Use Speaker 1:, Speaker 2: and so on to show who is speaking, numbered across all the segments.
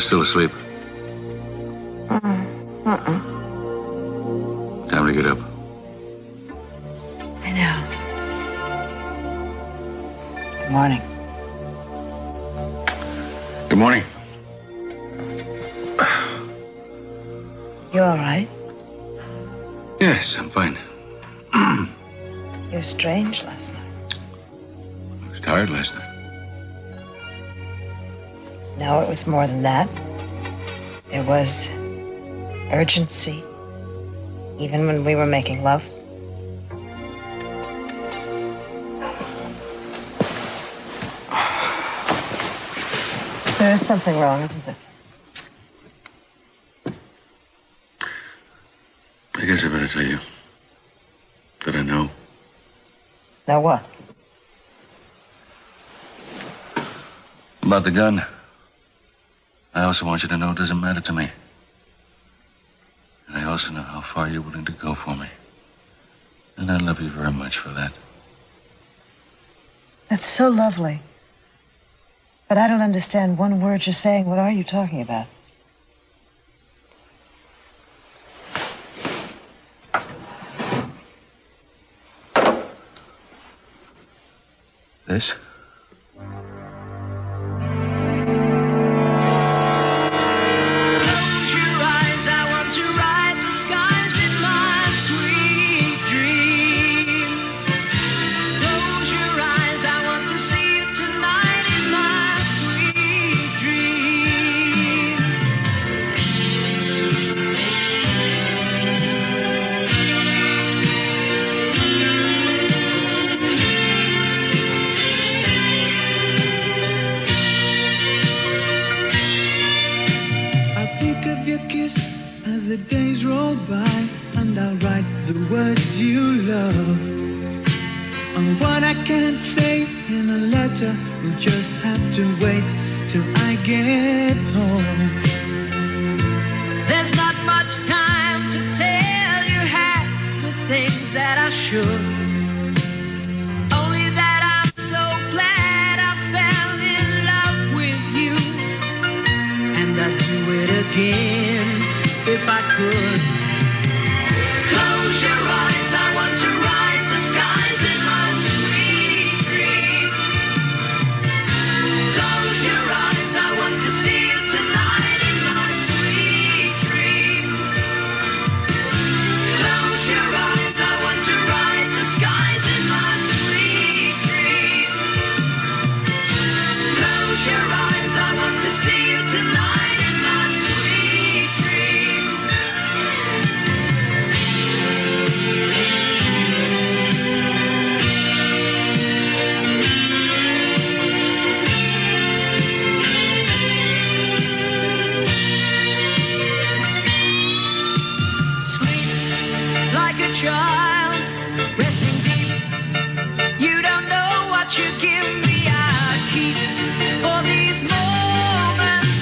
Speaker 1: You still asleep? Time to get up.
Speaker 2: I know. Good morning.
Speaker 1: Good morning.
Speaker 2: You all right?
Speaker 1: Yes, I'm fine.
Speaker 2: You were strange last night.
Speaker 1: I was tired last night.
Speaker 2: No, it was more than that. There was urgency, even when we were making love. There is something wrong, isn't there?
Speaker 1: I guess I better tell you that I know.
Speaker 2: Now what?
Speaker 1: About the gun. I also want you to know it doesn't matter to me. And I also know how far you're willing to go for me. And I love you very much for that.
Speaker 2: That's so lovely. But I don't understand one word you're saying. What are you talking about?
Speaker 1: This?
Speaker 3: The days roll by and I'll write the words you love. And what I can't say in a letter will just have to wait till I get home. There's not much time to tell you half the things that I should. Only that I'm so glad I fell in love with you. And I'd do it again if I could. Close your eyes, I want to ride the skies in my sweet dream. Close your eyes, I want to see you tonight in my sweet dream. Close your eyes, I want to ride the skies in my sweet dream. Close your eyes, I want to see you tonight in my sweet dream. Sleep like a child, resting deep. You don't know what you give me. I keep for these moments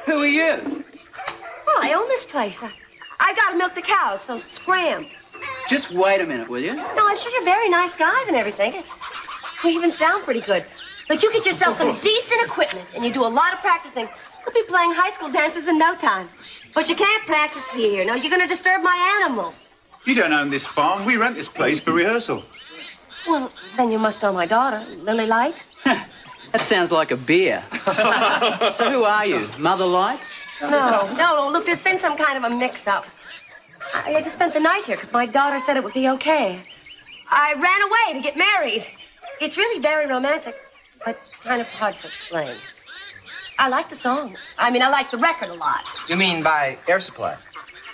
Speaker 4: Who are you?
Speaker 5: Well, I own this place. I gotta milk the cows, so scram.
Speaker 4: Just wait a minute, will you?
Speaker 5: No, I'm sure you're very nice guys and everything. You even sound pretty good. But you get yourself some decent equipment and you do a lot of practicing. You'll be playing high school dances in no time. But you can't practice here. No, you're gonna disturb my animals.
Speaker 6: You don't own this farm. We rent this place for rehearsal.
Speaker 5: Well, then you must know my daughter, Lily Light.
Speaker 4: That sounds like a beer. So who are you? Mother Light?
Speaker 5: No. Look, there's been some kind of a mix-up. I just spent the night here because my daughter said it would be okay. I ran away to get married. It's really very romantic, but kind of hard to explain. I like the song. I mean, I like the record a lot.
Speaker 7: You mean by Air Supply?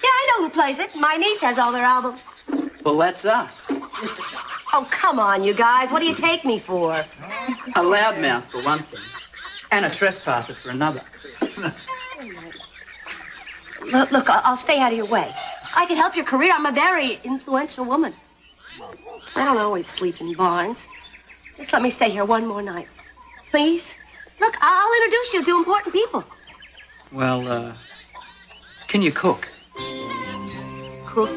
Speaker 5: Yeah, I know who plays it. My niece has all their albums.
Speaker 4: Well, that's us.
Speaker 5: Oh, come on, you guys. What do you take me for?
Speaker 4: A loudmouth for one thing, and a trespasser for another.
Speaker 5: Look, I'll stay out of your way. I can help your career. I'm a very influential woman. I don't always sleep in barns. Just let me stay here one more night. Please? Look, I'll introduce you to important people.
Speaker 4: Well, can you cook?
Speaker 5: Cook?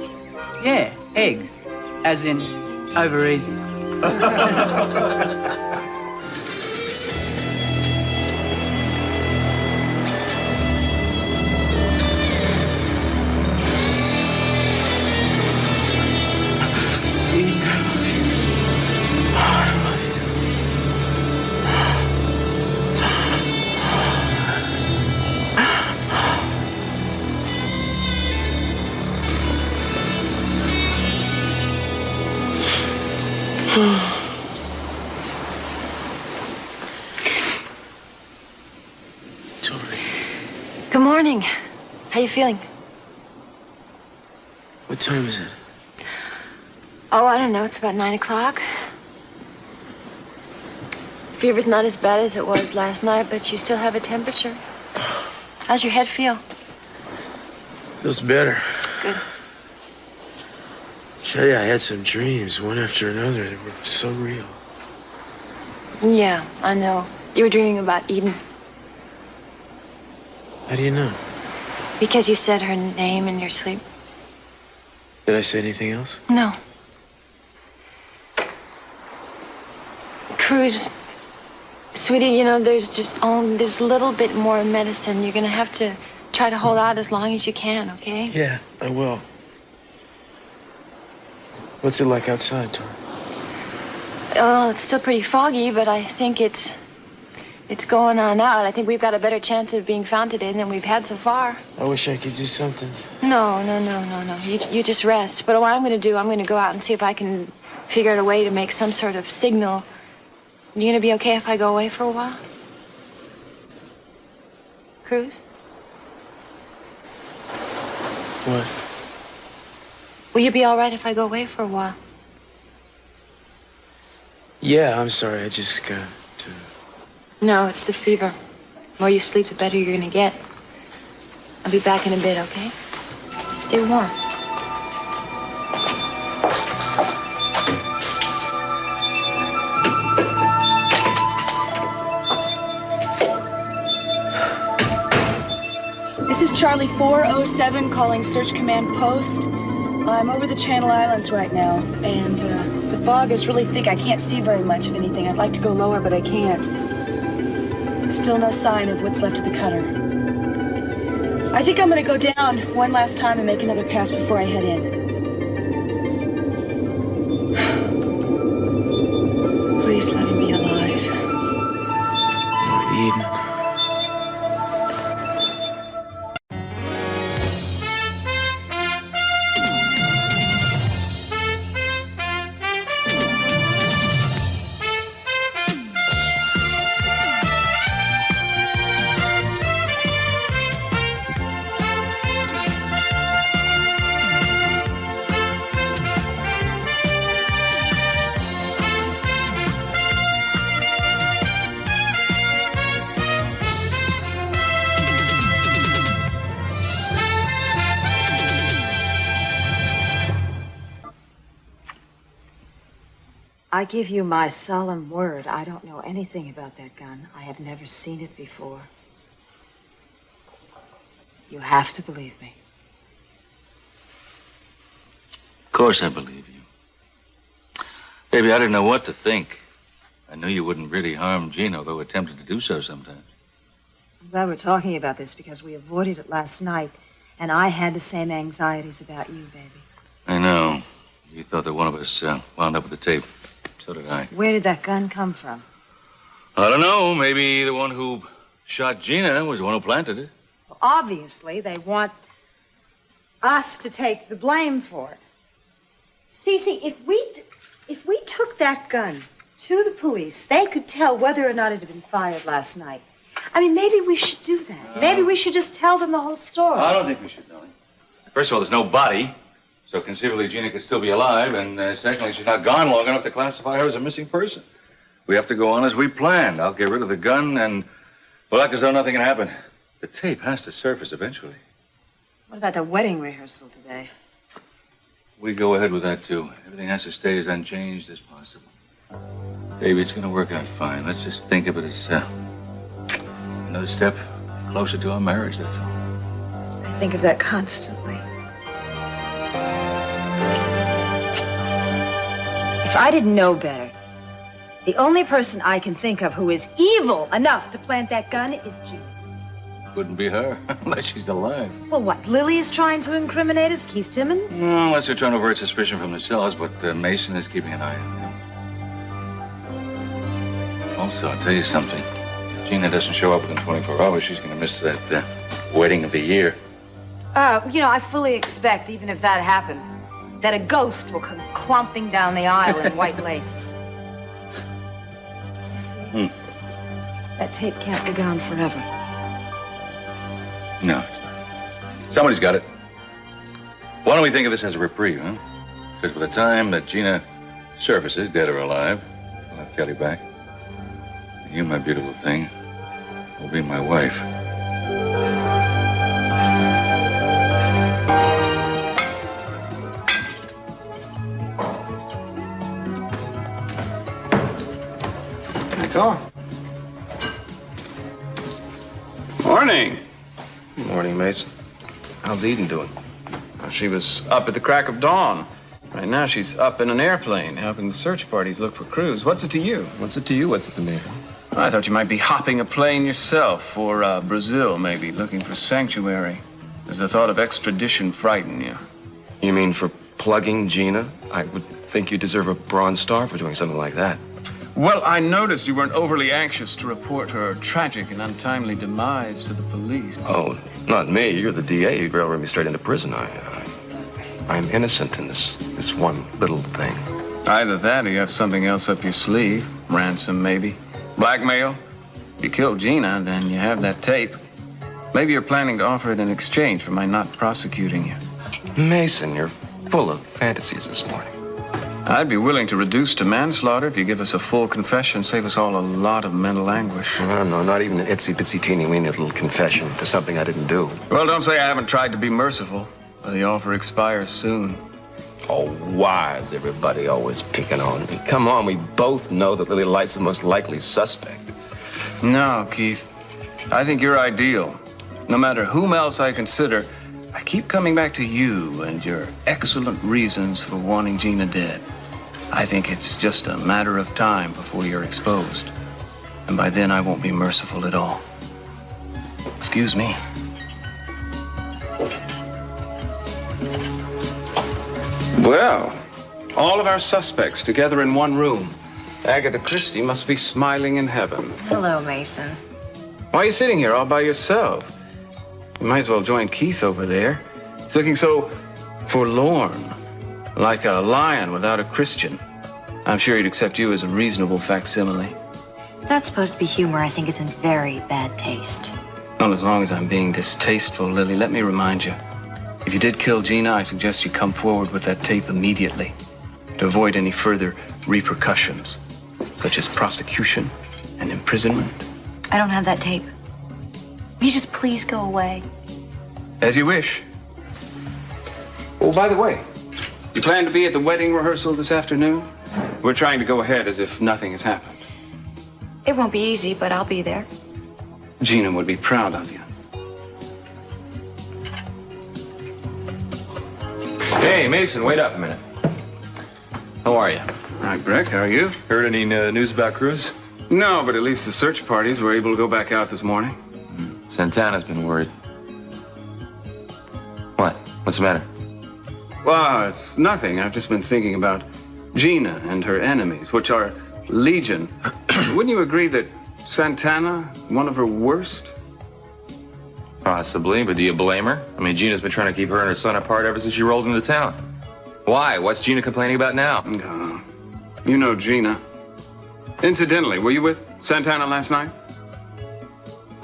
Speaker 4: Yeah, eggs. As in, over easy.
Speaker 7: Tori,
Speaker 2: Good morning. How you feeling?
Speaker 7: what time is it?
Speaker 2: Oh, I don't know. It's about 9 o'clock. Fever's not as bad as it was last night, but you still have a temperature. How's your head feel?
Speaker 7: Feels better.
Speaker 2: Good.
Speaker 7: Tell you, I had some dreams, one after another. They were so real.
Speaker 2: Yeah, I know. You were dreaming about Eden
Speaker 7: How do you know?
Speaker 2: because you said her name in your sleep.
Speaker 7: Did I say anything else?
Speaker 2: No. Cruz, sweetie, you know, there's a little bit more medicine. You're gonna have to try to hold out as long as you can, okay?
Speaker 7: Yeah, I will. What's it like outside, Tori?
Speaker 2: Oh, it's still pretty foggy, but I think it's going on out. I think we've got a better chance of being found today than we've had so far.
Speaker 7: I wish I could do something.
Speaker 2: No. You just rest. But what I'm going to do, I'm going to go out and see if I can figure out a way to make some sort of signal. You going to be okay if I go away for a while? Cruz?
Speaker 7: What?
Speaker 2: Will you be all right if I go away for a while?
Speaker 7: Yeah, I'm sorry. I just got to...
Speaker 2: No, it's the fever. The more you sleep, the better you're going to get. I'll be back in a bit, okay? Just stay warm.
Speaker 8: This is Charlie 407 calling Search Command Post. I'm over the Channel Islands right now, and the fog is really thick. I can't see very much of anything. I'd like to go lower, but I can't. Still no sign of what's left of the cutter. I think I'm gonna go down one last time and make another pass before I head in.
Speaker 2: Please let him be alive.
Speaker 7: Eden.
Speaker 2: I give you my solemn word, I don't know anything about that gun. I have never seen it before. You have to believe me.
Speaker 1: Of course I believe you. Baby, I didn't know what to think. I knew you wouldn't really harm Gino, though attempted to do so sometimes.
Speaker 2: I'm glad we're talking about this because we avoided it last night, and I had the same anxieties about you, baby.
Speaker 1: I know. You thought that one of us wound up with the tape. So did I.
Speaker 2: Where did that gun come from?
Speaker 1: I don't know. Maybe the one who shot Gina was the one who planted it.
Speaker 2: Well, obviously, they want us to take the blame for it. Cece, if we took that gun to the police, they could tell whether or not it had been fired last night. I mean, maybe we should do that. Maybe we should just tell them the whole story.
Speaker 1: I don't think we should, Nellie. First of all, there's no body, so conceivably Gina could still be alive, and secondly, she's not gone long enough to classify her as a missing person. We have to go on as we planned. I'll get rid of the gun, and we'll act as though nothing can happen. The tape has to surface eventually.
Speaker 2: What about the wedding rehearsal today?
Speaker 1: We go ahead with that, too. Everything has to stay as unchanged as possible. Baby, it's going to work out fine. Let's just think of it as another step closer to our marriage, that's all.
Speaker 2: I think of that constantly. If I didn't know better, the only person I can think of who is evil enough to plant that gun is Gina.
Speaker 1: Couldn't be her, unless she's alive.
Speaker 2: Well, what, Lily is trying to incriminate us, Keith Timmons?
Speaker 1: No, unless they're trying to avert suspicion from themselves, but Mason is keeping an eye on them. Also, I'll tell you something. If Gina doesn't show up within 24 hours, she's going to miss that wedding of the year.
Speaker 2: I fully expect, even if that happens, that a ghost will come clomping down the aisle in white lace. That tape can't be gone forever.
Speaker 1: No, it's not. Somebody's got it. Why don't we think of this as a reprieve, huh? Because by the time that Gina surfaces, dead or alive, we'll have Kelly back. You, my beautiful thing, will be my wife.
Speaker 9: Go. Morning.
Speaker 7: Morning, Mason. How's Eden doing?
Speaker 9: She was up at the crack of dawn. Right now, she's up in an airplane, helping the search parties look for crews. What's it to you?
Speaker 7: What's it to you? What's it to me?
Speaker 9: I thought you might be hopping a plane yourself for Brazil, maybe, looking for sanctuary. Does the thought of extradition frighten you?
Speaker 7: You mean for plugging Gina? I would think you deserve a Bronze Star for doing something like that.
Speaker 9: Well, I noticed you weren't overly anxious to report her tragic and untimely demise to the police.
Speaker 7: Oh, not me. You're the DA. You railroaded me straight into prison. I'm innocent in this one little thing.
Speaker 9: Either that or you have something else up your sleeve. Ransom, maybe. Blackmail. If you kill Gina, then you have that tape. Maybe you're planning to offer it in exchange for my not prosecuting you.
Speaker 7: Mason, you're full of fantasies this morning.
Speaker 9: I'd be willing to reduce to manslaughter if you give us a full confession, save us all a lot of mental anguish.
Speaker 7: No, not even an itsy-bitsy teeny-weeny little confession to something I didn't do.
Speaker 9: Well, don't say I haven't tried to be merciful. The offer expires soon.
Speaker 7: Oh, why is everybody always picking on me? Come on, we both know that Lily Light's the most likely suspect.
Speaker 9: No, Keith. I think you're ideal. No matter whom else I consider, I keep coming back to you and your excellent reasons for wanting Gina dead. I think it's just a matter of time before you're exposed. And by then, I won't be merciful at all. Excuse me. Well, all of our suspects together in one room. Agatha Christie must be smiling in heaven.
Speaker 2: Hello, Mason.
Speaker 9: Why are you sitting here all by yourself? You might as well join Keith over there. He's looking so forlorn, like a lion without a Christian. I'm sure he'd accept you as a reasonable facsimile.
Speaker 10: That's supposed to be humor. I think it's in very bad taste.
Speaker 9: Not as long as I'm being distasteful, Lily. Let me remind you. If you did kill Gina, I suggest you come forward with that tape immediately to avoid any further repercussions, such as prosecution and imprisonment.
Speaker 10: I don't have that tape. Will you just please go away?
Speaker 9: As you wish. Oh, by the way, you plan to be at the wedding rehearsal this afternoon? We're trying to go ahead as if nothing has happened.
Speaker 10: It won't be easy, but I'll be there.
Speaker 9: Gina would be proud of you.
Speaker 11: Hey, Mason, wait up a minute. How are you?
Speaker 9: All right, Breck, how are you?
Speaker 11: Heard any news about Cruz?
Speaker 9: No, but at least the search parties were able to go back out this morning.
Speaker 11: Santana's been worried. What? What's the matter?
Speaker 9: Well, it's nothing. I've just been thinking about Gina and her enemies, which are legion. Wouldn't you agree that Santana, one of her worst?
Speaker 11: Possibly, but do you blame her? I mean, Gina's been trying to keep her and her son apart ever since she rolled into town. Why? What's Gina complaining about now?
Speaker 9: No. You know Gina. Incidentally, were you with Santana last night?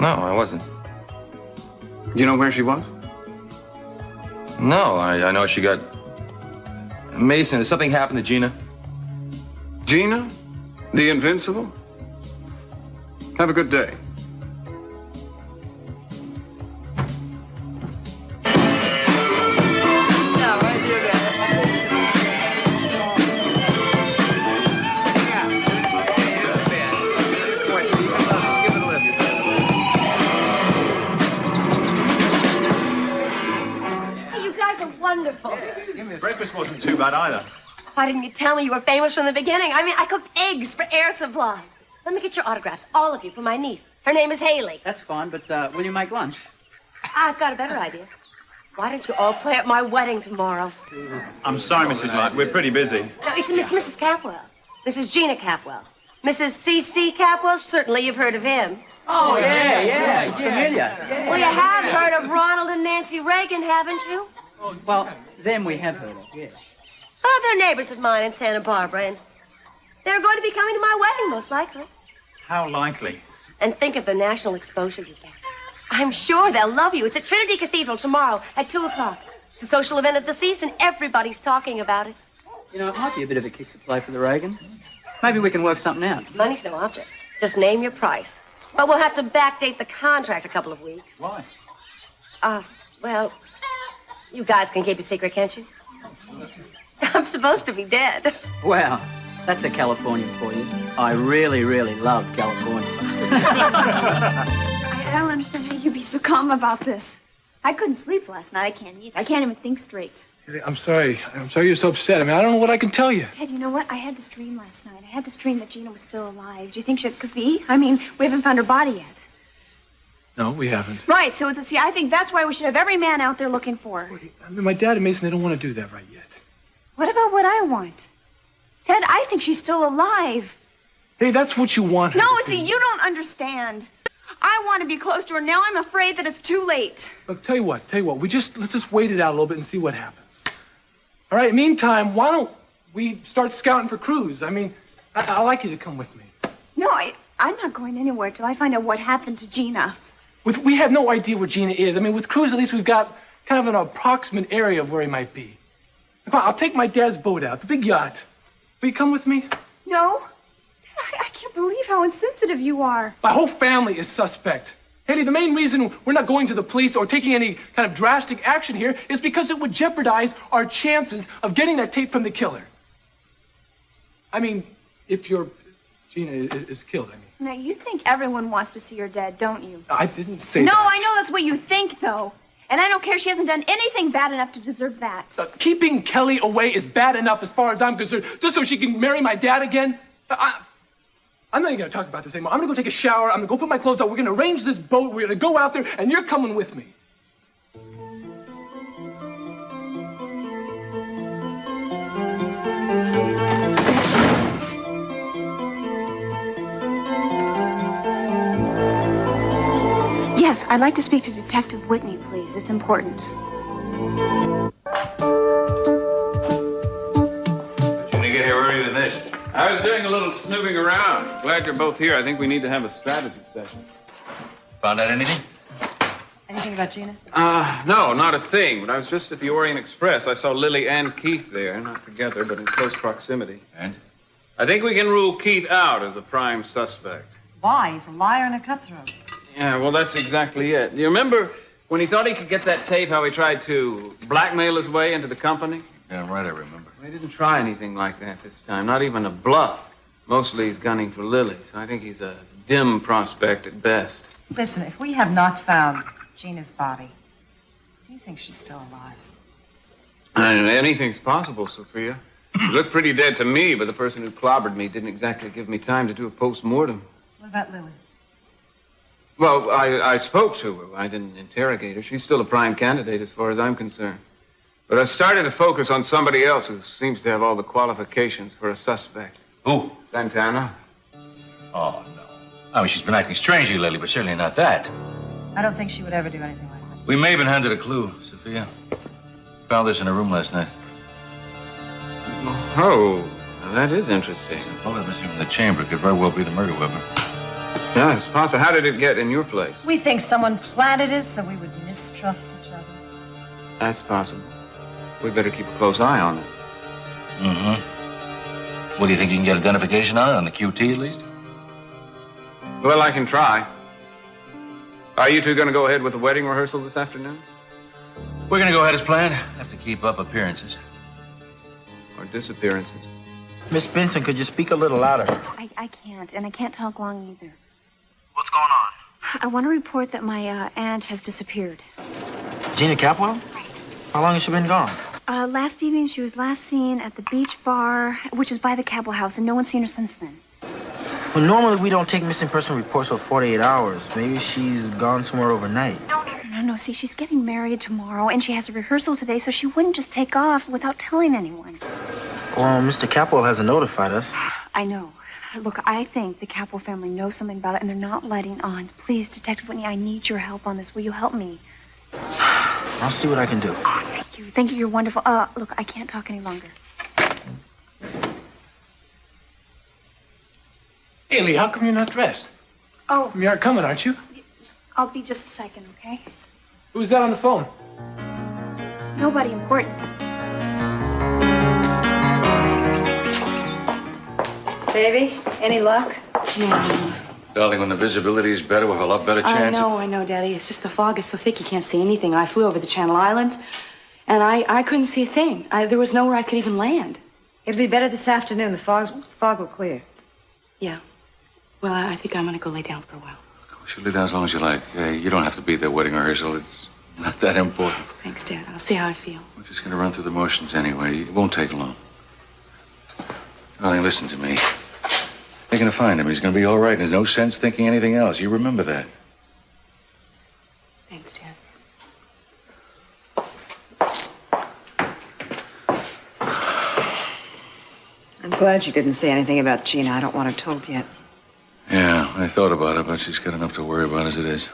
Speaker 11: No, I wasn't.
Speaker 9: You know where she was?
Speaker 11: No, I know she got... Mason, has something happened to Gina?
Speaker 9: Gina? The Invincible? Have a good day.
Speaker 5: You guys are wonderful.
Speaker 6: Breakfast wasn't too bad either.
Speaker 5: Why didn't you tell me you were famous from the beginning? I mean, I cooked eggs for Air Supply. Let me get your autographs, all of you, for my niece. Her name is Haley.
Speaker 4: That's fine, but will you make lunch?
Speaker 5: I've got a better idea. Why don't you all play at my wedding tomorrow?
Speaker 6: I'm sorry, Mrs. Light. We're pretty busy.
Speaker 5: No, it's Mrs. Capwell. Mrs. Gina Capwell. Mrs. C.C. Capwell, certainly you've heard of him.
Speaker 4: Oh, yeah. Familiar.
Speaker 5: Well, you have heard of Ronald and Nancy Reagan, haven't you?
Speaker 4: Well, them we have heard of, yes.
Speaker 5: Oh, they're neighbors of mine in Santa Barbara, and they're going to be coming to my wedding, most likely.
Speaker 6: How likely?
Speaker 5: And think of the national exposure you get. I'm sure they'll love you. It's at Trinity Cathedral tomorrow at 2 o'clock. It's a social event of the season. Everybody's talking about it.
Speaker 4: You know, it might be a bit of a kick to play for the Reagans. Maybe we can work something out.
Speaker 5: Money's no object. Just name your price. But we'll have to backdate the contract a couple of weeks.
Speaker 6: Why?
Speaker 5: Well, you guys can keep a secret, can't you? I'm supposed to be dead.
Speaker 4: Well, that's a Californian for you. I really, really love California.
Speaker 8: I don't understand how you be so calm about this. I couldn't sleep last night. I can't eat. I can't even think straight.
Speaker 12: I'm sorry. I'm sorry you're so upset. I mean, I don't know what I can tell you.
Speaker 8: Ted, you know what? I had this dream last night. I had this dream that Gina was still alive. Do you think she could be? I mean, we haven't found her body yet.
Speaker 12: No, we haven't.
Speaker 8: Right, so see, I think that's why we should have every man out there looking for her.
Speaker 12: I mean, my dad and Mason, they don't want to do that right yet.
Speaker 8: What about what I want? Ted, I think she's still alive.
Speaker 12: Hey, that's what you want her
Speaker 8: No,
Speaker 12: to
Speaker 8: see,
Speaker 12: be.
Speaker 8: you don't understand. I want to be close to her. Now I'm afraid that it's too late.
Speaker 12: Look, tell you what. Let's just wait it out a little bit and see what happens. All right, meantime, why don't we start scouting for crews? I mean, I'd like you to come with me.
Speaker 8: No, I'm not going anywhere till I find out what happened to Gina.
Speaker 12: We have no idea where Gina is. I mean, with crews, at least we've got kind of an approximate area of where he might be. Come on, I'll take my dad's boat out, the big yacht. Will you come with me?
Speaker 8: No. I can't believe how insensitive you are.
Speaker 12: My whole family is suspect. Haley, the main reason we're not going to the police or taking any kind of drastic action here is because it would jeopardize our chances of getting that tape from the killer. I mean, if your Gina is killed, I mean.
Speaker 8: Now, you think everyone wants to see her dead, don't you?
Speaker 12: I didn't say
Speaker 8: No,
Speaker 12: that.
Speaker 8: I know that's what you think, though. And I don't care. She hasn't done anything bad enough to deserve that.
Speaker 12: Keeping Kelly away is bad enough as far as I'm concerned, just so she can marry my dad again. I'm not even going to talk about this anymore. I'm going to go take a shower. I'm going to go put my clothes on. We're going to arrange this boat. We're going to go out there, and you're coming with me.
Speaker 8: Yes, I'd like to speak to Detective Whitney, please. It's important.
Speaker 6: Did you get here earlier than this?
Speaker 9: I was doing a little snooping around. Glad you're both here. I think we need to have a strategy session.
Speaker 1: Found out anything?
Speaker 2: Anything about Gina?
Speaker 9: No, not a thing. But I was just at the Orient Express. I saw Lily and Keith there, not together, but in close proximity.
Speaker 1: And?
Speaker 9: I think we can rule Keith out as a prime suspect.
Speaker 2: Why? He's a liar and a cutthroat.
Speaker 9: Yeah, well, that's exactly it. You remember when he thought he could get that tape, how he tried to blackmail his way into the company?
Speaker 1: Yeah, right, I remember.
Speaker 9: He didn't try anything like that this time, not even a bluff. Mostly he's gunning for Lily, so I think he's a dim prospect at best.
Speaker 2: Listen, if we have not found Gina's body, do you think she's still alive?
Speaker 9: Anything's possible, Sophia. She looked pretty dead to me, but the person who clobbered me didn't exactly give me time to do a post-mortem.
Speaker 2: What about Lily?
Speaker 9: Well, I spoke to her. I didn't interrogate her. She's still a prime candidate as far as I'm concerned. But I started to focus on somebody else who seems to have all the qualifications for a suspect.
Speaker 1: Who?
Speaker 9: Santana.
Speaker 1: Oh, no. I mean, she's been acting strangely lately, but certainly not that.
Speaker 2: I don't think she would ever do anything like that.
Speaker 1: We may have been handed a clue, Sophia. Found this in her room last night.
Speaker 9: Oh, now that is interesting.
Speaker 1: The bullet missing from the chamber could very well be the murder weapon.
Speaker 9: Yeah, it's possible. How did it get in your place?
Speaker 2: We think someone planted it so we would mistrust each other.
Speaker 9: That's possible. We better keep a close eye on it.
Speaker 1: Mm-hmm. What, do you think you can get identification on it, on the QT at least?
Speaker 9: Well, I can try. Are you two going to go ahead with the wedding rehearsal this afternoon?
Speaker 1: We're going to go ahead as planned. Have to keep up appearances.
Speaker 9: Or disappearances?
Speaker 13: Miss Benson, could you speak a little louder?
Speaker 10: I can't, and I can't talk long either.
Speaker 13: What's going on?
Speaker 10: I want to report that my aunt has disappeared.
Speaker 13: Gina Capwell? How long has she been gone?
Speaker 10: Last evening, she was last seen at the beach bar, which is by the Cabell house, and no one's seen her since then.
Speaker 13: Well, normally we don't take missing person reports for 48 hours. Maybe she's gone somewhere overnight.
Speaker 10: No, see, she's getting married tomorrow, and she has a rehearsal today, so she wouldn't just take off without telling anyone.
Speaker 13: Well, Mr. Capwell hasn't notified us.
Speaker 10: I know. Look, I think the Capwell family knows something about it, and they're not letting on. Please, Detective Whitney, I need your help on this. Will you help me?
Speaker 13: I'll see what I can do.
Speaker 10: Thank you. Thank you. You're wonderful. Look, I can't talk any longer.
Speaker 12: Haley, how come you're not dressed?
Speaker 10: Oh.
Speaker 12: You aren't coming, aren't you?
Speaker 10: I'll be just a second, okay?
Speaker 12: Who's that on the phone?
Speaker 10: Nobody important.
Speaker 2: Baby, any luck?
Speaker 8: No.
Speaker 1: Darling, when the visibility is better, we'll have a lot better chance.
Speaker 8: I know, Daddy. It's just the fog is so thick you can't see anything. I flew over the Channel Islands, and I couldn't see a thing. There was nowhere I could even land.
Speaker 2: It'll be better this afternoon. The fog will clear.
Speaker 8: Yeah. Well, I think I'm going to go lay down for a while.
Speaker 1: She'll lay down as long as you like. You don't have to be at the wedding rehearsal. It's not that important.
Speaker 8: Thanks, Dad. I'll see how I feel.
Speaker 1: We're just going to run through the motions anyway. It won't take long. Darling, listen to me. They're going to find him. He's going to be all right. There's no sense thinking anything else. You remember that.
Speaker 8: Thanks, Dad.
Speaker 2: I'm glad you didn't say anything about Gina. I don't want her told yet.
Speaker 1: Yeah, I thought about it, but she's got enough to worry about as it is.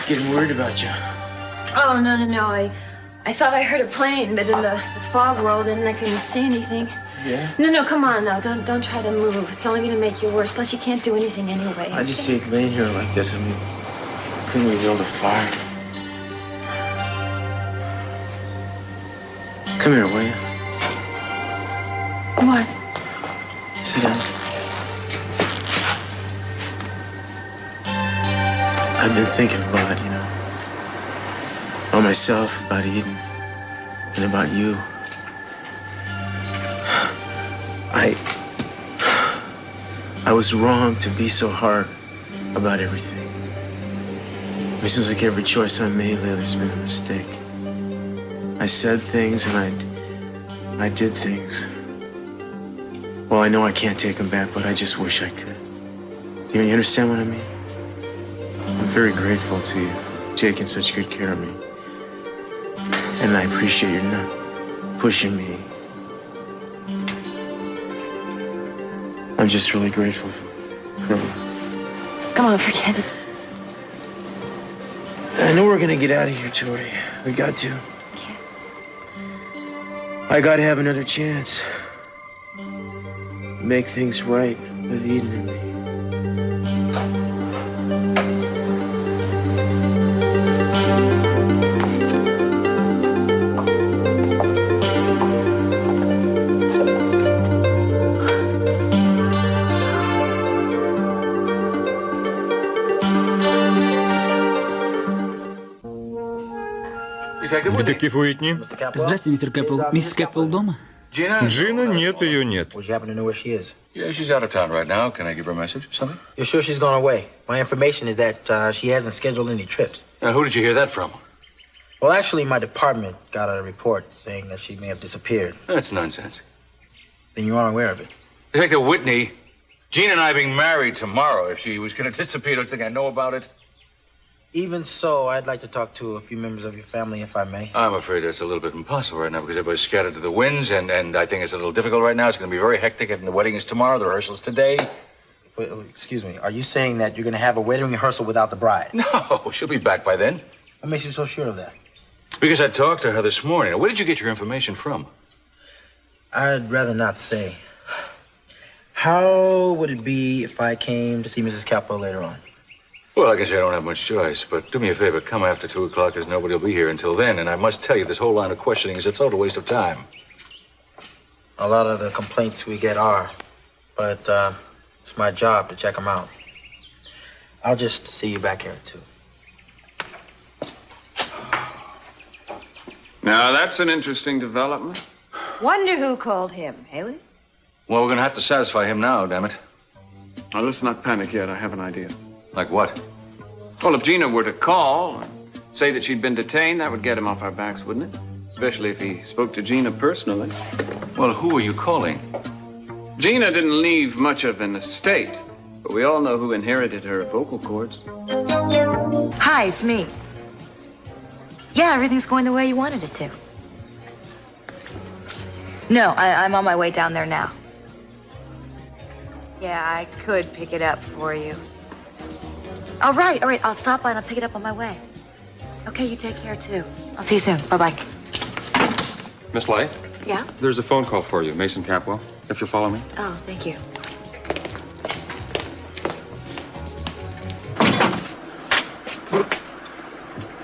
Speaker 13: Getting worried about you.
Speaker 8: Oh, no. I thought I heard a plane, but then the fog rolled in and I couldn't see anything.
Speaker 13: Yeah?
Speaker 8: No, come on now. Don't try to move. It's only going to make you worse. Plus, you can't do anything anyway.
Speaker 13: I just hate laying here like this. I mean, couldn't we build a fire? Come here, will you?
Speaker 8: What?
Speaker 13: Sit down. I've been thinking a lot, you know. About myself, about Eden, and about you. I was wrong to be so hard about everything. It seems like every choice I made lately has been a mistake. I said things and I did things. Well, I know I can't take them back, but I just wish I could. You understand what I mean? I'm very grateful to you, taking such good care of me. And I appreciate your not pushing me. I'm just really grateful for you.
Speaker 8: Come on, forget it.
Speaker 13: I know we're gonna get out of here, Tori. We got to. I gotta have another chance. Make things right with Eden and me.
Speaker 14: Детектив Уитни.
Speaker 15: Здрасте, мистер Кэппл. Миссис Кэппл дома?
Speaker 14: Джина нет, ее нет.
Speaker 13: Would you happen to know where she is?
Speaker 1: Yeah, she's out of town right now. Can I give her a message or something?
Speaker 13: You're sure she's gone away? My information is that she hasn't scheduled any trips.
Speaker 1: Now, who did you hear that from?
Speaker 13: Well, actually, my department got a report saying that she may have disappeared.
Speaker 1: That's nonsense.
Speaker 13: Then you're unaware of it.
Speaker 1: Detective Whitney, Gina and I being married tomorrow. If she was going to disappear, don't think I know about it.
Speaker 16: Even so, I'd like to talk to a few members of your family, if I may.
Speaker 1: I'm afraid that's a little bit impossible right now because everybody's scattered to the winds, and I think it's a little difficult right now. It's going to be very hectic, and the wedding is tomorrow. The rehearsal's today.
Speaker 16: Wait, excuse me. Are you saying that you're going to have a wedding rehearsal without the bride?
Speaker 1: No, she'll be back by then.
Speaker 16: What makes you so sure of that?
Speaker 1: Because I talked to her this morning. Where did you get your information from?
Speaker 16: I'd rather not say. How would it be if I came to see Mrs. Capo later on?
Speaker 1: Well, I guess I don't have much choice, but do me a favor, come after 2 o'clock, because nobody will be here until then, and I must tell you, this whole line of questioning is a total waste of time.
Speaker 16: A lot of the complaints we get are, but it's my job to check them out. I'll just see you back here at 2.
Speaker 9: Now, that's an interesting development.
Speaker 2: Wonder who called him, Haley?
Speaker 1: Well, we're going to have to satisfy him now, damn it.
Speaker 9: Now, let's not panic yet. I have an idea.
Speaker 1: Like what?
Speaker 9: Well, if Gina were to call and say that she'd been detained, that would get him off our backs, wouldn't it? Especially if he spoke to Gina personally.
Speaker 1: Well, who are you calling?
Speaker 9: Gina didn't leave much of an estate, but we all know who inherited her vocal cords.
Speaker 17: Hi, it's me. Yeah, everything's going the way you wanted it to. No, I'm on my way down there now. Yeah, I could pick it up for you. All right, I'll stop by and I'll pick it up on my way. Okay, you take care too. I'll see you soon. Bye-bye.
Speaker 11: Miss Light,
Speaker 17: Yeah?
Speaker 11: there's a phone call for you. Mason Capwell, if you'll follow me.
Speaker 17: Oh, thank you.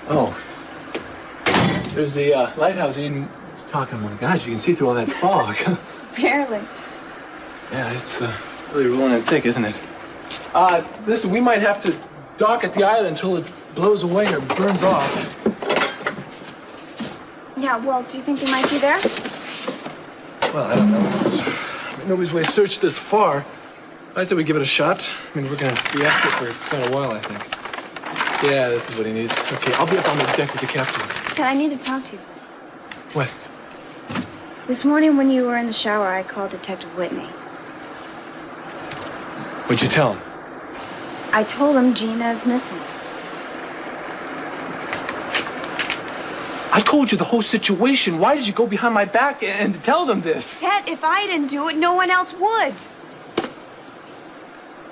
Speaker 12: Oh. There's the lighthouse Ian was talking about. Gosh, you can see through all that fog.
Speaker 8: Barely.
Speaker 12: Yeah, it's really rolling in thick, isn't it? Listen, we might have to dock at the island until it blows away or burns off.
Speaker 8: Yeah, well, do you think they might be there?
Speaker 12: Well, I don't know. Nobody's really searched this far. I said we give it a shot. I mean, we're going to be after it for quite a while, I think. Yeah, this is what he needs. Okay, I'll be up on the deck with the captain.
Speaker 8: Ted, I need to talk to you first.
Speaker 12: What?
Speaker 8: This morning when you were in the shower, I called Detective Whitney.
Speaker 12: What'd you tell him?
Speaker 8: I told him Gina is missing.
Speaker 12: I told you the whole situation. Why did you go behind my back and tell them this?
Speaker 8: Ted, if I didn't do it, no one else would.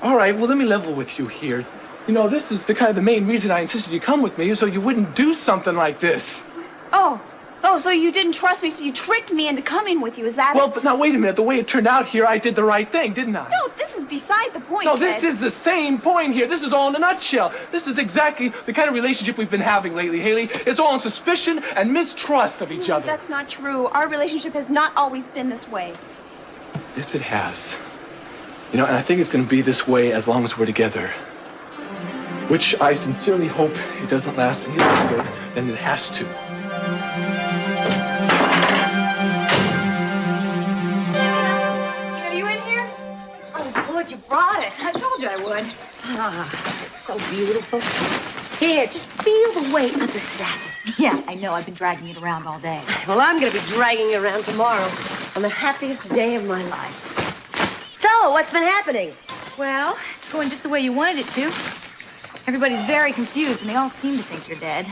Speaker 12: All right, well, let me level with you here. You know, this is the main reason I insisted you come with me, so you wouldn't do something like this.
Speaker 8: Oh, so you didn't trust me, so you tricked me into coming with you, is that
Speaker 12: Well,
Speaker 8: it?
Speaker 12: but now, wait a minute. The way it turned out here, I did the right thing, didn't I?
Speaker 8: No, this is beside the point,
Speaker 12: No,
Speaker 8: Ted.
Speaker 12: this is the same point here. This is all in a nutshell. This is exactly the kind of relationship we've been having lately, Haley. It's all in suspicion and mistrust of each other.
Speaker 8: That's not true. Our relationship has not always been this way.
Speaker 12: Yes, it has. You know, and I think it's going to be this way as long as we're together. Which I sincerely hope it doesn't last any longer than it has to.
Speaker 8: Are you in here?
Speaker 2: Oh, good, you brought it.
Speaker 8: I told you I would.
Speaker 2: Ah, so beautiful. Here, just feel the weight of the saddle.
Speaker 17: Yeah, I know. I've been dragging it around all day.
Speaker 5: Well, I'm going to be dragging you around tomorrow on the happiest day of my life. So, what's been happening?
Speaker 17: Well, it's going just the way you wanted it to. Everybody's very confused, and they all seem to think you're dead.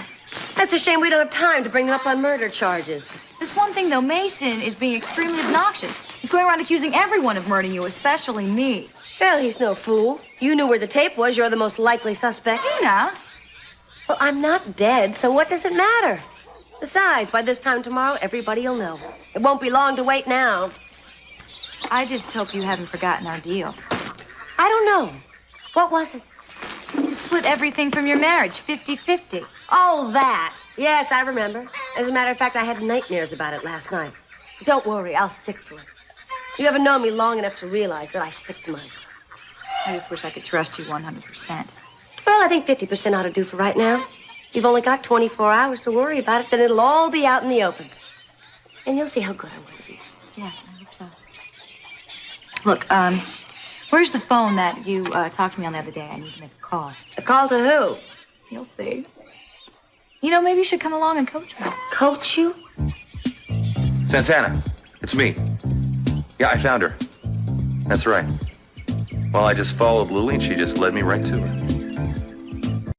Speaker 5: That's a shame we don't have time to bring you up on murder charges.
Speaker 17: There's one thing, though. Mason is being extremely obnoxious. He's going around accusing everyone of murdering you, especially me.
Speaker 5: Well, he's no fool. You knew where the tape was. You're the most likely suspect.
Speaker 17: Gina?
Speaker 5: Well, I'm not dead, so what does it matter? Besides, by this time tomorrow, everybody will know. It won't be long to wait now.
Speaker 17: I just hope you haven't forgotten our deal.
Speaker 5: I don't know. What was it?
Speaker 17: To split everything from your marriage, 50-50.
Speaker 5: Oh, that. Yes, I remember. As a matter of fact, I had nightmares about it last night. Don't worry, I'll stick to it. You haven't known me long enough to realize that I stick to mine.
Speaker 17: I just wish I could trust you 100%.
Speaker 5: Well, I think 50% ought to do for right now. You've only got 24 hours to worry about it, then it'll all be out in the open. And you'll see how good I'm going to be.
Speaker 17: Yeah, I hope so. Look, where's the phone that you talked to me on the other day? I need to make a call.
Speaker 5: A call to who?
Speaker 17: You'll see. You know, maybe you should come along and coach me.
Speaker 5: Coach you?
Speaker 11: Santana, it's me. Yeah, I found her. That's right. Well, I just followed Lily, and she just led me right to her.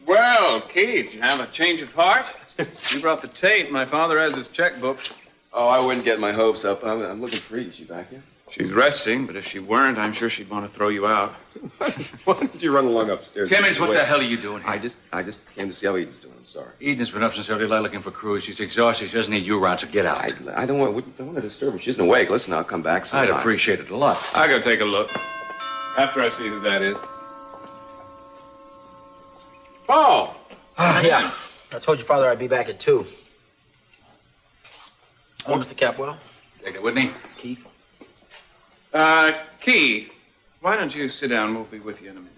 Speaker 9: Well, Keith, you have a change of heart? You brought the tape. My father has his checkbook.
Speaker 7: Oh, I wouldn't get my hopes up. I'm looking for you. Is she back here?
Speaker 9: She's resting, but if she weren't, I'm sure she'd want to throw you out.
Speaker 7: Why don't you run along upstairs?
Speaker 1: Timmons, what the hell are you doing here?
Speaker 7: I just came to see how Eden's doing. I'm sorry.
Speaker 1: Eden's been up since early light looking for Cruz. She's exhausted. She doesn't need you around, so get out.
Speaker 7: I don't want to disturb her. She isn't awake. Listen, I'll come back sometime.
Speaker 1: I'd appreciate it a lot.
Speaker 9: I'll go take a look. After I see who that is. Paul!
Speaker 16: Yeah. I told your father I'd be back at 2. Oh, Mr. Capwell.
Speaker 1: Take it, Whitney.
Speaker 16: Keith.
Speaker 9: Keith, why don't you sit down? We'll be with you in a minute.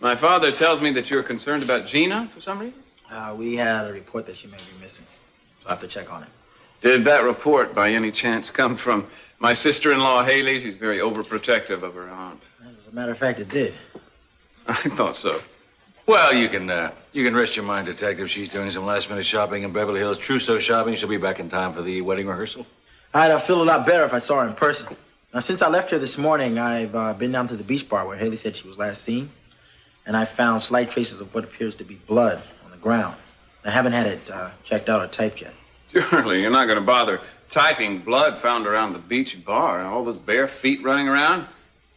Speaker 9: My father tells me that you're concerned about Gina for some reason.
Speaker 16: We had a report that she may be missing, so I have to check on it.
Speaker 9: Did that report, by any chance, come from my sister-in-law, Haley? She's very overprotective of her aunt.
Speaker 16: As a matter of fact, it did.
Speaker 9: I thought so.
Speaker 1: Well, you can rest your mind, Detective. She's doing some last-minute shopping in Beverly Hills. Trousseau shopping. She'll be back in time for the wedding rehearsal.
Speaker 16: I'd feel a lot better if I saw her in person. Now, since I left here this morning, I've been down to the beach bar where Haley said she was last seen, and I found slight traces of what appears to be blood on the ground. I haven't had it checked out or typed yet.
Speaker 9: Surely, you're not going to bother typing blood found around the beach bar. All those bare feet running around?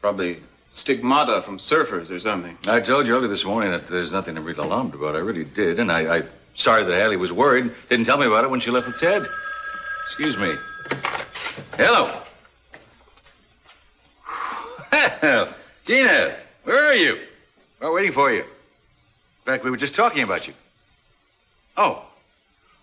Speaker 9: Probably stigmata from surfers or something.
Speaker 1: I told you earlier this morning that there's nothing to be alarmed about. I really did, and I'm sorry that Haley was worried. Didn't tell me about it when she left with Ted. Excuse me. Hello. Well, Gina, where are you? We're waiting for you. In fact, we were just talking about you. Oh,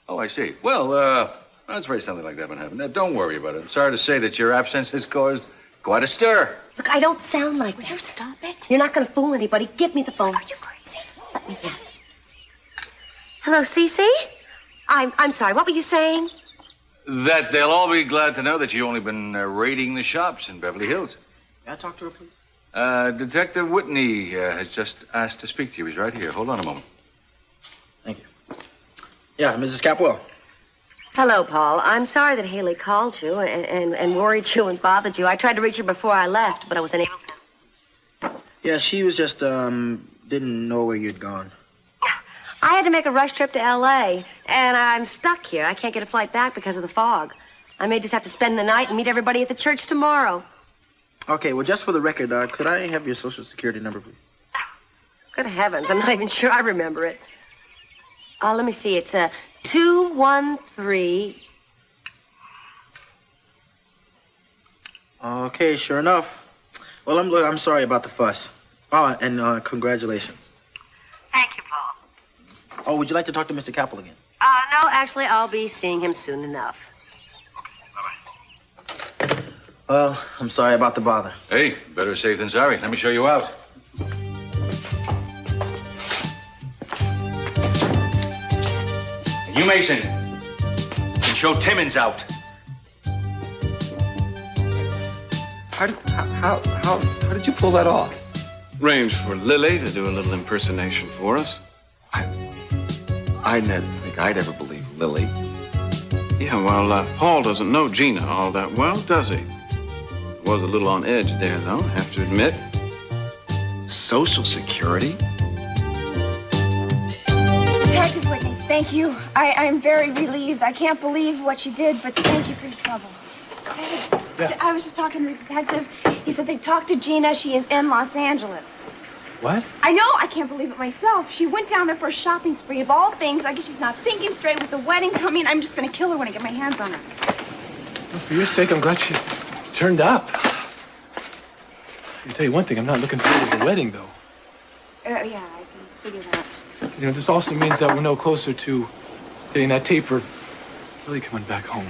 Speaker 1: I see. Well, that's very something like that would happen. Now, don't worry about it. I'm sorry to say that your absence has caused quite a stir.
Speaker 5: Look, I don't sound like
Speaker 17: Would
Speaker 5: that.
Speaker 17: you stop it?
Speaker 5: You're not going to fool anybody. Give me the phone.
Speaker 17: Are you crazy?
Speaker 5: Let me in. Hello, Cece? I'm sorry. What were you saying?
Speaker 1: That they'll all be glad to know that you've only been raiding the shops in Beverly Hills.
Speaker 16: May I talk to her, please?
Speaker 1: Detective Whitney has just asked to speak to you. He's right here. Hold on a moment.
Speaker 16: Thank you. Yeah, Mrs. Capwell.
Speaker 5: Hello, Paul. I'm sorry that Haley called you and worried you and bothered you. I tried to reach her before I left, but I was unable to.
Speaker 16: Yeah, she was just, didn't know where you'd gone.
Speaker 5: I had to make a rush trip to L.A., and I'm stuck here. I can't get a flight back because of the fog. I may just have to spend the night and meet everybody at the church tomorrow.
Speaker 16: Okay, well, just for the record, could I have your Social Security number, please?
Speaker 5: Good heavens, I'm not even sure I remember it. Let me see. It's 213.
Speaker 16: Okay, sure enough. Well, I'm sorry about the fuss. Oh, and congratulations.
Speaker 5: Thank you, Paul.
Speaker 16: Oh, would you like to talk to Mr. Capel again?
Speaker 5: No, actually, I'll be seeing him soon enough.
Speaker 16: Well, I'm sorry about the bother.
Speaker 1: Hey, better safe than sorry. Let me show you out. And you, Mason, can show Timmons out.
Speaker 7: How did you pull that off?
Speaker 9: Arranged for Lily to do a little impersonation for us.
Speaker 7: I never think I'd ever believe Lily.
Speaker 9: Yeah, well, Paul doesn't know Gina all that well, does he? Was a little on edge there, though, I have to admit.
Speaker 7: Social Security?
Speaker 8: Detective Whitney, thank you. I'm very relieved. I can't believe what she did, but thank you for your trouble. Ted,
Speaker 12: Yeah.
Speaker 8: I was just talking to the detective. He said they talked to Gina. She is in Los Angeles.
Speaker 12: What?
Speaker 8: I know. I can't believe it myself. She went down there for a shopping spree. Of all things, I guess she's not thinking straight with the wedding coming. I'm just going to kill her when I get my hands on her.
Speaker 12: Well, for your sake, I'm glad she turned up. I can tell you one thing. I'm not looking forward to the wedding, though.
Speaker 8: Yeah, I can figure that.
Speaker 12: You know, this also means that we're no closer to getting that taper really coming back home.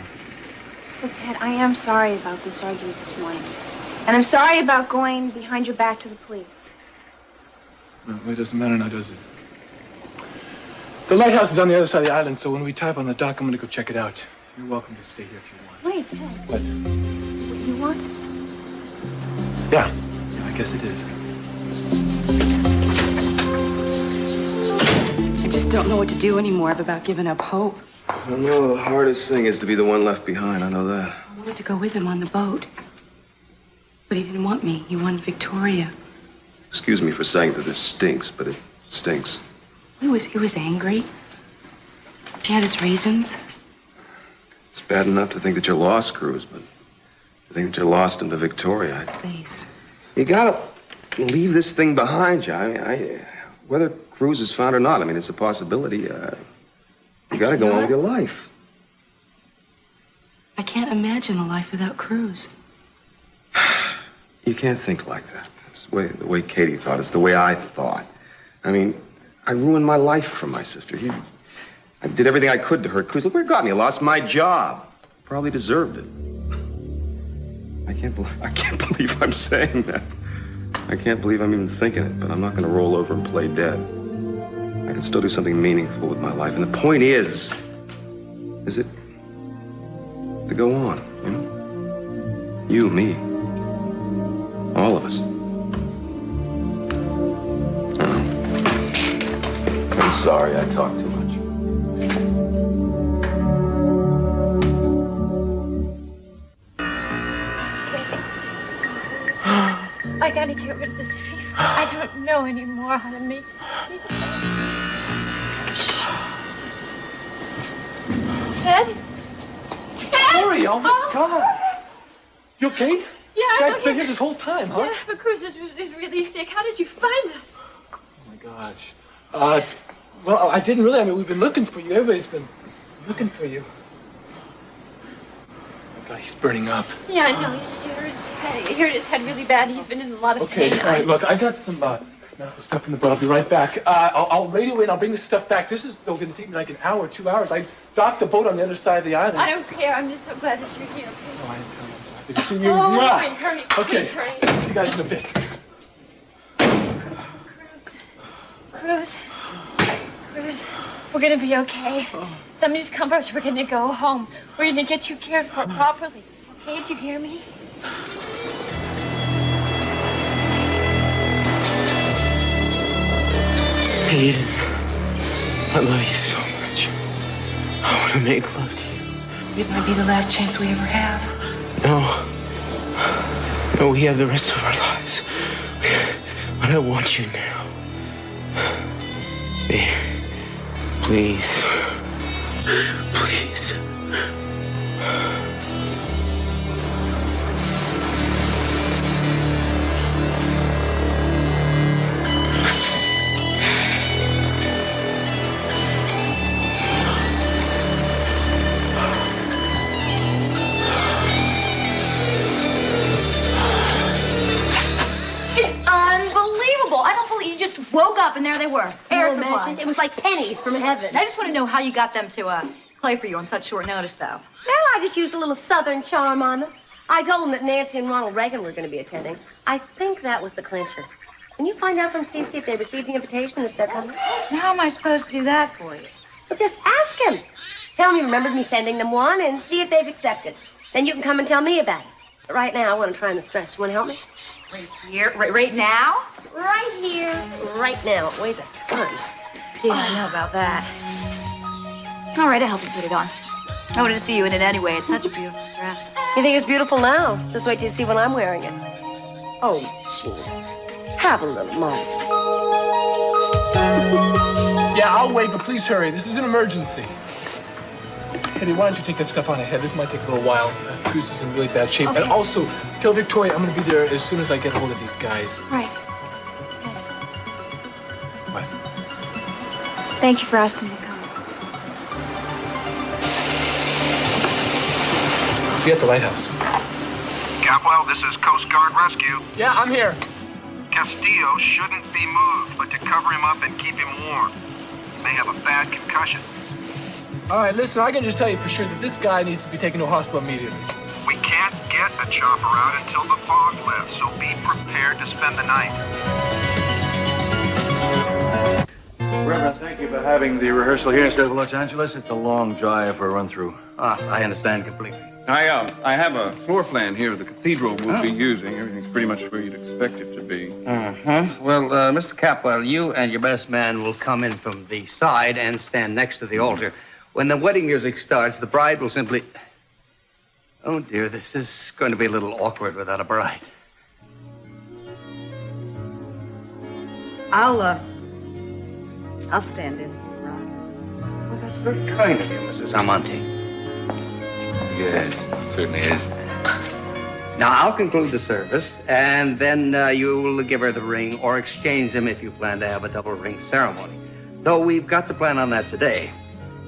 Speaker 8: Look, Ted, I am sorry about this argument this morning. And I'm sorry about going behind your back to the police.
Speaker 12: No, it doesn't matter now, does it? The lighthouse is on the other side of the island, so when we type on the dock, I'm going to go check it out. You're welcome to stay here if you want.
Speaker 8: Wait, Ted.
Speaker 12: What?
Speaker 8: What you want?
Speaker 12: Yeah, I guess it is.
Speaker 8: I just don't know what to do anymore. I've about given up hope.
Speaker 7: Well, no, the hardest thing is to be the one left behind. I know that.
Speaker 8: I wanted to go with him on the boat. But he didn't want me. He wanted Victoria.
Speaker 7: Excuse me for saying that this stinks, but it stinks.
Speaker 8: He was angry. He had his reasons.
Speaker 7: It's bad enough to think that you're lost, Cruz, but to think that you're lost into Victoria.
Speaker 8: Please.
Speaker 7: You gotta leave this thing behind you. Whether Cruz is found or not, I mean, it's a possibility. You gotta go on with your life.
Speaker 8: I can't imagine a life without Cruz.
Speaker 7: You can't think like that. It's the way Katie thought. It's the way I thought. I mean, I ruined my life for my sister. I did everything I could to hurt Cruz. Look where it got me. I lost my job. Probably deserved it. I can't believe I'm saying that. I can't believe I'm even thinking it, but I'm not going to roll over and play dead. I can still do something meaningful with my life. And the point is it to go on, you know? You, me, all of us. I'm sorry I talked too much.
Speaker 18: I gotta get rid of this fever. I don't know anymore how to make it. Ted?
Speaker 12: Lori, oh my God. You okay?
Speaker 18: Yeah,
Speaker 12: You
Speaker 18: I'm
Speaker 12: guys
Speaker 18: okay.
Speaker 12: been here this whole time, huh?
Speaker 18: Yeah, but Cruz is really sick. How did you find us?
Speaker 12: Oh my gosh. Well, I didn't really. I mean, we've been looking for you. Everybody's been looking for you. Oh my God, he's burning up.
Speaker 18: Yeah, I know. He hurt his head really bad. He's been in a lot of
Speaker 12: Okay,
Speaker 18: pain.
Speaker 12: all right, look, I got some medical stuff in the boat. I'll be right back. I'll radio in. I'll bring this stuff back. This is going to take me like an hour, 2 hours. I docked the boat on the other side of the island.
Speaker 18: I don't care. I'm just so glad that you're here.
Speaker 12: Oh, I am so happy to see you.
Speaker 18: Oh,
Speaker 12: Mwah!
Speaker 18: hurry.
Speaker 12: Okay,
Speaker 18: Please hurry.
Speaker 12: see you guys in a bit.
Speaker 18: Cruz, we're gonna be okay. Somebody's come for us. We're gonna go home. We're gonna get you cared for properly. Okay, did you hear me?
Speaker 13: Hayden, I love you so much. I want to make love to you.
Speaker 8: It might be the last chance we ever have.
Speaker 13: No, we have the rest of our lives. But I want you now. Hey, please. Please.
Speaker 17: Woke up and there they were.
Speaker 5: Air
Speaker 17: Can you
Speaker 5: supplies.
Speaker 17: imagine?
Speaker 5: It was like pennies from heaven.
Speaker 17: I just want to know how you got them to play for you on such short notice, though.
Speaker 5: Well, I just used a little southern charm on them. I told them that Nancy and Ronald Reagan were going to be attending. I think that was the clincher. Can you find out from Cece if they received the invitation, if they're coming?
Speaker 17: How am I supposed to do that for you?
Speaker 5: Well, just ask him. Tell him you remembered me sending them one and see if they've accepted. Then you can come and tell me about it. But right now, I want to try on the stress. You want to help me?
Speaker 17: Right here? Right now?
Speaker 5: Right here. Right now. It weighs a ton.
Speaker 17: Yeah, I know about that. All right, I'll help you put it on. I wanted to see you in it anyway. It's such a beautiful dress.
Speaker 5: You think it's beautiful now? Just wait till you see when I'm wearing it. Oh, Gina, have a little modesty.
Speaker 12: Yeah, I'll wait, but please hurry. This is an emergency. Eddie, why don't you take that stuff on ahead? This might take a little while. Cruz is in really bad shape.
Speaker 17: Okay.
Speaker 12: And also, tell Victoria I'm going to be there as soon as I get hold of these guys.
Speaker 10: Right.
Speaker 12: What?
Speaker 10: Thank you for asking me to come.
Speaker 12: See you at the lighthouse.
Speaker 19: Capwell, this is Coast Guard Rescue.
Speaker 12: Yeah, I'm here.
Speaker 19: Castillo shouldn't be moved, but to cover him up and keep him warm. He may have a bad concussion.
Speaker 12: All right, listen, I can just tell you for sure that this guy needs to be taken to a hospital immediately.
Speaker 19: We can't get a chopper out until the fog lifts, so be prepared to spend the night.
Speaker 6: Reverend, thank you for having the rehearsal here instead of Los Angeles. It's a long drive for a run-through.
Speaker 11: I understand completely.
Speaker 9: I have a floor plan here of the cathedral we'll be using. Everything's pretty much where you'd expect it to be.
Speaker 4: Well, Mr. Capwell, you and your best man will come in from the side and stand next to the altar. When the wedding music starts, the bride will simply... Oh, dear, this is going to be a little awkward without a bride.
Speaker 2: I'll stand in.
Speaker 4: Well, that's very kind of you, Mrs. Almonte.
Speaker 1: Yes, certainly is.
Speaker 4: Now, I'll conclude the service, and then you will give her the ring or exchange them if you plan to have a double ring ceremony. Though we've got to plan on that today.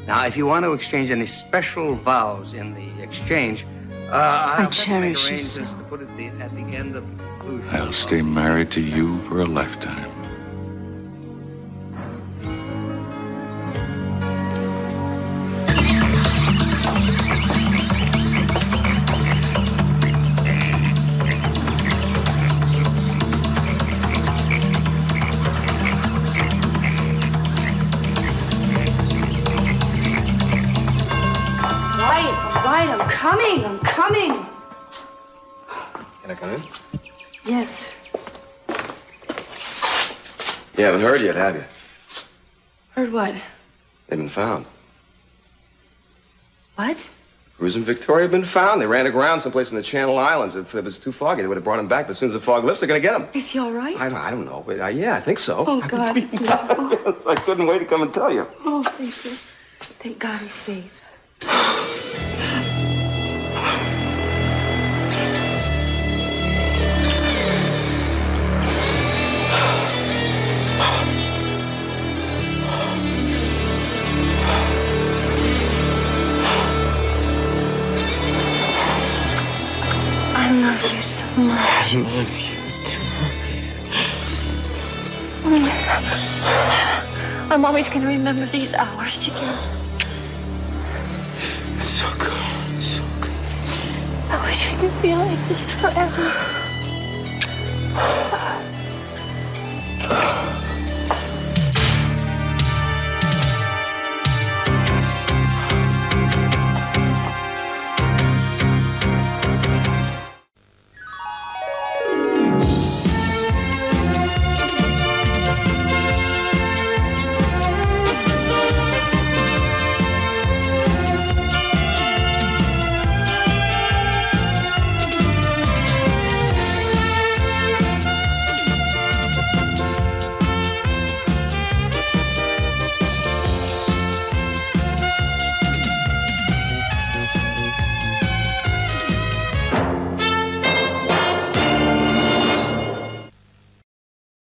Speaker 4: Now, if you want to exchange any special vows in the exchange, I'll
Speaker 10: cherish you so.
Speaker 4: to put it at the end of the conclusion.
Speaker 1: I'll stay married to you for a lifetime.
Speaker 8: Right, I'm coming.
Speaker 7: Can I come in?
Speaker 8: Yes.
Speaker 7: You haven't heard yet, have you?
Speaker 8: Heard what?
Speaker 7: They've been found.
Speaker 8: What?
Speaker 7: Cruz and Victoria have been found. They ran aground someplace in the Channel Islands. If it was too foggy, they would have brought him back. But as soon as the fog lifts, they're going to get him.
Speaker 8: Is he all right?
Speaker 7: I don't know, but yeah, I think so.
Speaker 8: Oh, God.
Speaker 7: I couldn't wait to come and tell you.
Speaker 8: Oh, thank you. Thank God he's safe.
Speaker 10: I love you so much.
Speaker 13: I love you too.
Speaker 18: I'm always going to remember these hours together.
Speaker 13: It's so good. So good.
Speaker 18: I wish we could feel like this forever.